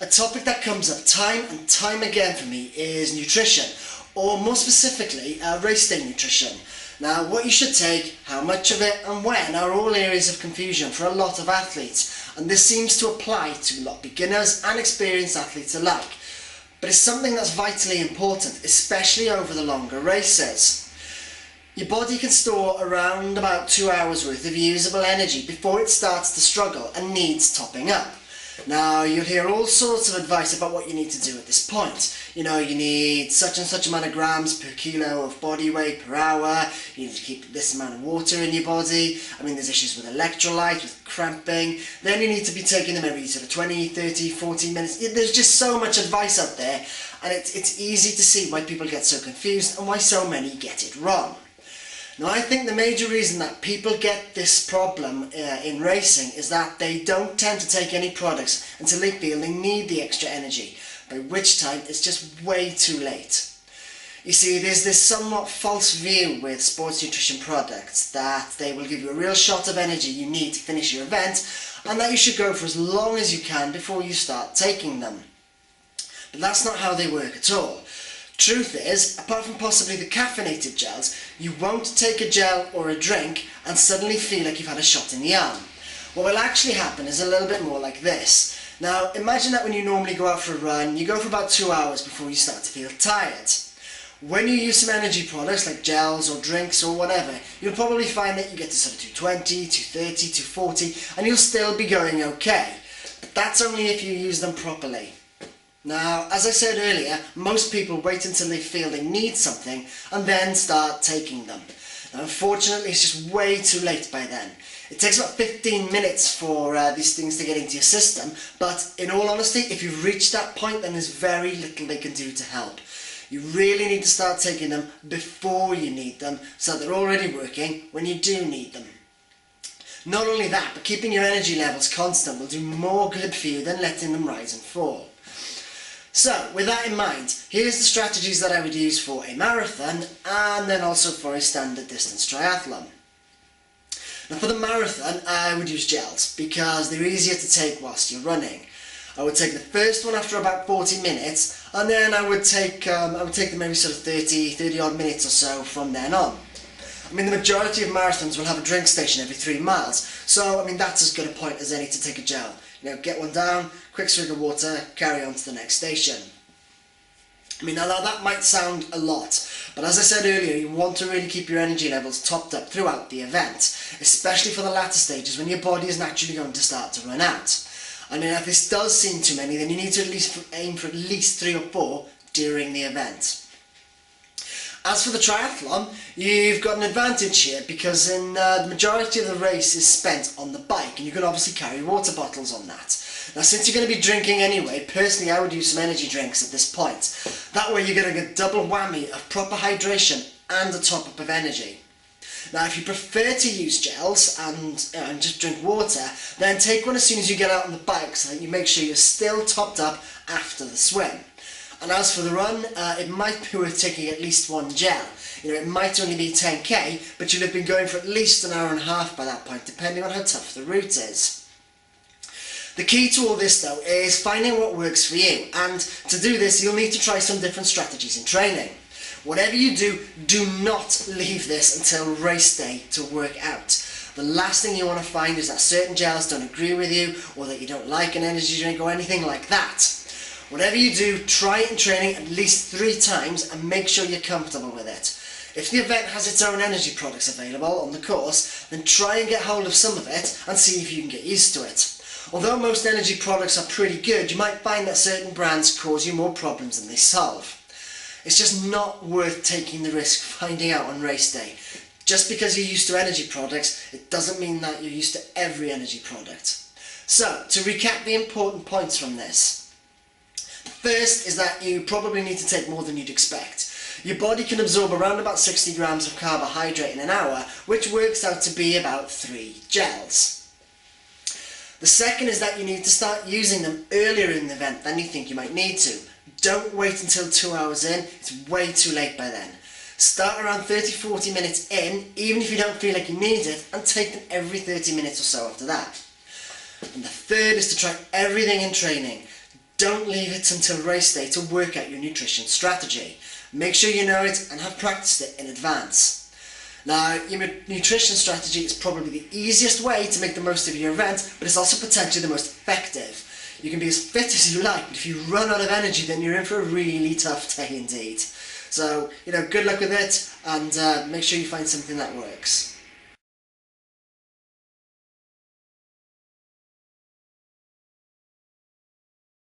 A topic that comes up time and time again for me is nutrition, or more specifically, race day nutrition. Now, what you should take, how much of it and when are all areas of confusion for a lot of athletes, and this seems to apply to a lot of beginners and experienced athletes alike. But it's something that's vitally important, especially over the longer races. Your body can store around about 2 hours worth of usable energy before it starts to struggle and needs topping up. Now, you'll hear all sorts of advice about what you need to do at this point. You know, you need such and such amount of grams per kilo of body weight per hour, you need to keep this amount of water in your body. I mean, there's issues with electrolyte, with cramping. Then you need to be taking them every sort of 20, 30, 40 minutes. There's just so much advice out there, and it's easy to see why people get so confused and why so many get it wrong. Now, I think the major reason that people get this problem in racing is that they don't tend to take any products until they feel they need the extra energy, by which time it's just way too late. You see, there's this somewhat false view with sports nutrition products that they will give you a real shot of energy you need to finish your event, and that you should go for as long as you can before you start taking them. But that's not how they work at all. Truth is, apart from possibly the caffeinated gels, you won't take a gel or a drink and suddenly feel like you've had a shot in the arm. What will actually happen is a little bit more like this. Now, imagine that when you normally go out for a run, you go for about 2 hours before you start to feel tired. When you use some energy products like gels or drinks or whatever, you'll probably find that you get to sort of 220, 230, 240, and you'll still be going okay. But that's only if you use them properly. Now, as I said earlier, most people wait until they feel they need something and then start taking them. Now, unfortunately, it's just way too late by then. It takes about 15 minutes for these things to get into your system, but in all honesty, if you've reached that point, then there's very little they can do to help. You really need to start taking them before you need them, so that they're already working when you do need them. Not only that, but keeping your energy levels constant will do more good for you than letting them rise and fall. So, with that in mind, here's the strategies that I would use for a marathon and then also for a standard distance triathlon. Now, for the marathon, I would use gels because they're easier to take whilst you're running. I would take the first one after about 40 minutes, and then I would take them every sort of 30 odd minutes or so from then on. I mean, the majority of marathons will have a drink station every 3 miles, so I mean that's as good a point as any to take a gel. You know, get one down, quick swig of water, carry on to the next station. I mean, now that might sound a lot, but as I said earlier, you want to really keep your energy levels topped up throughout the event, especially for the latter stages when your body is naturally going to start to run out. I mean, if this does seem too many, then you need to at least aim for at least 3 or 4 during the event. As for the triathlon, you've got an advantage here because the majority of the race is spent on the bike, and you can obviously carry water bottles on that. Now, since you're going to be drinking anyway, personally I would use some energy drinks at this point. That way you're getting a double whammy of proper hydration and a top up of energy. Now, if you prefer to use gels and just drink water, then take one as soon as you get out on the bike so that you make sure you're still topped up after the swim. And as for the run, it might be worth taking at least one gel. You know, it might only be 10k, but you'll have been going for at least an hour and a half by that point, depending on how tough the route is. The key to all this, though, is finding what works for you, and to do this, you'll need to try some different strategies in training. Whatever you do, do not leave this until race day to work out. The last thing you want to find is that certain gels don't agree with you, or that you don't like an energy drink or anything like that. Whatever you do, try it in training at least 3 times and make sure you're comfortable with it. If the event has its own energy products available on the course, then try and get hold of some of it and see if you can get used to it. Although most energy products are pretty good, you might find that certain brands cause you more problems than they solve. It's just not worth taking the risk finding out on race day. Just because you're used to energy products, it doesn't mean that you're used to every energy product. So, to recap the important points from this. First is that you probably need to take more than you'd expect. Your body can absorb around about 60 grams of carbohydrate in an hour, which works out to be about 3 gels. The second is that you need to start using them earlier in the event than you think you might need to. Don't wait until 2 hours in, it's way too late by then. Start around 30-40 minutes in, even if you don't feel like you need it, and take them every 30 minutes or so after that. And the third is to try everything in training. Don't leave it until race day to work out your nutrition strategy. Make sure you know it and have practiced it in advance. Now, your nutrition strategy is probably the easiest way to make the most of your event, but it's also potentially the most effective. You can be as fit as you like, but if you run out of energy, then you're in for a really tough day indeed. So, good luck with it, and make sure you find something that works.